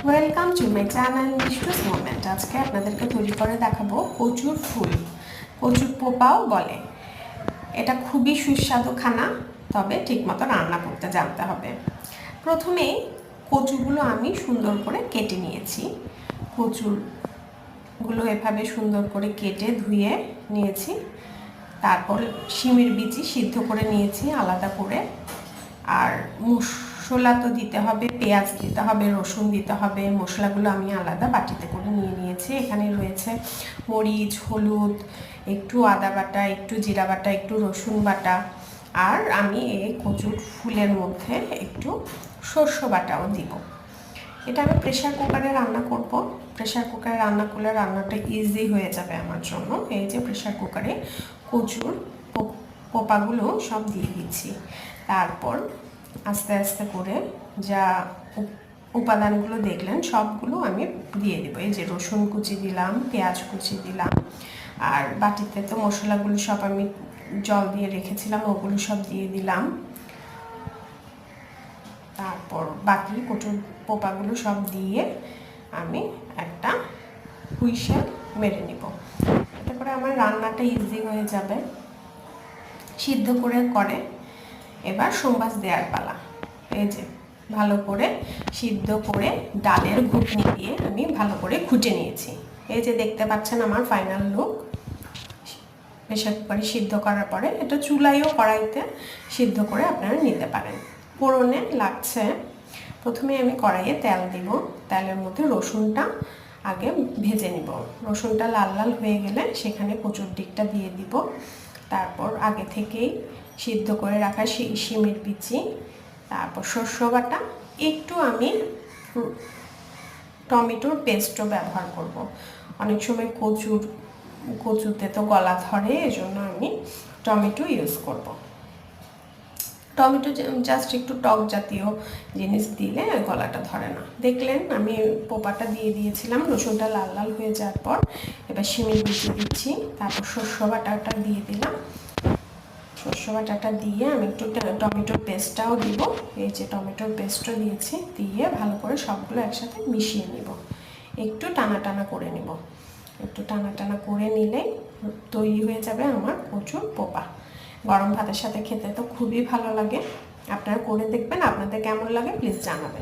Welcome to my channel Mishtu's moment. আজকে আপনাদেরকে তৈরি করে দেখাবো কচুর ফুল, কচুর পোপাও বলে। এটা খুবই সুস্বাদু খানা, তবে ঠিকমতো রান্না করতে জানতে হবে। প্রথমেই কচুগুলো আমি সুন্দর করে কেটে নিয়েছি। কচুরগুলো এভাবে সুন্দর করে কেটে ধুয়ে নিয়েছি। তারপর শিমের বিচি সিদ্ধ করে নিয়েছি আলাদা করে। আর মশলা তো দিতে হবে, পেঁয়াজ দিতে হবে, রসুন দিতে হবে। মশলাগুলো আমি আলাদা বাটিতে করে নিয়ে নিয়েছি। এখানে রয়েছে মরিচ, হলুদ, একটু আদা বাটা, একটু জিরা বাটা, একটু রসুন বাটা। আর আমি এই কচুর ফুলের মধ্যে একটু সর্ষ বাটাও দিব। এটা আমি প্রেশার কুকারে রান্না করব। প্রেশার কুকারে রান্না করলে রান্নাটা ইজি হয়ে যাবে আমার জন্য। এই যে প্রেশার কুকারে কচুর পোপাগুলো সব দিয়ে দিচ্ছি। তারপর আস্তে আস্তে করে যা উপাদানগুলো দেখলেন সবগুলো আমি দিয়ে দেবো। এই যে রসুন কুচি দিলাম, পেঁয়াজ কুচি দিলাম, আর বাটিতে তো মশলাগুলো সব আমি জল দিয়ে রেখেছিলাম, ওগুলো সব দিয়ে দিলাম। তারপর বাকি কচুর পোপাগুলো সব দিয়ে আমি একটা হুইসেল মেরে নিব। এতে করে আমার রান্নাটা ইজি হয়ে যাবে। সিদ্ধ করে এবার সম্বাস দেওয়ার পালা। এই যে ভালো করে সিদ্ধ করে ডালের ঘুটনি দিয়ে আমি ভালো করে ঘুটে নিয়েছি। এই যে দেখতে পাচ্ছেন আমার ফাইনাল লুক। প্রেশার কুকারে সিদ্ধ করার পরে এটা চুলায়ও কড়াইতে সিদ্ধ করে আপনারা নিতে পারেন। ফোড়নে লাগছে, প্রথমে আমি কড়াইয়ে তেল দিব। তেলের মধ্যে রসুনটা আগে ভেজে নিব। রসুনটা লাল লাল হয়ে গেলে সেখানে কচুর দিকটা দিয়ে দিব। তারপর আগে থেকেই সিদ্ধ করে রাখা শিমের বিচি, তারপর সর্ষ বাটা, একটু আমি টমেটোর পেস্টও ব্যবহার করব। অনেক সময় কচুতে তো গলা ধরে, এজন্য আমি টমেটো ইউজ করব। টমেটো জাস্ট একটু টক জাতীয় জিনিস দিলে গলাটা ধরে না। দেখলেন আমি পোপাটা দিয়ে দিয়েছিলাম। রসুনটা লাল লাল হয়ে যাওয়ার পর এবার শিমের বিচি দিচ্ছি। তারপর সর্ষ বাটাটা দিয়ে দিলাম। সর্ষ বাটাটা দিয়ে আমি একটু টমেটোর পেস্টটাও দিব। এই যে টমেটোর পেস্টও দিয়েছি, দিয়ে ভালো করে সবগুলো একসাথে মিশিয়ে নিব। একটু টানা টানা করে নিব। একটু টানা টানা করে নিলেই তৈরি হয়ে যাবে আমার কচুর পোপা। গরম ভাতের সাথে খেতে তো খুবই ভালো লাগে। আপনারা করে দেখবেন, আপনাদের কেমন লাগে প্লিজ জানাবেন।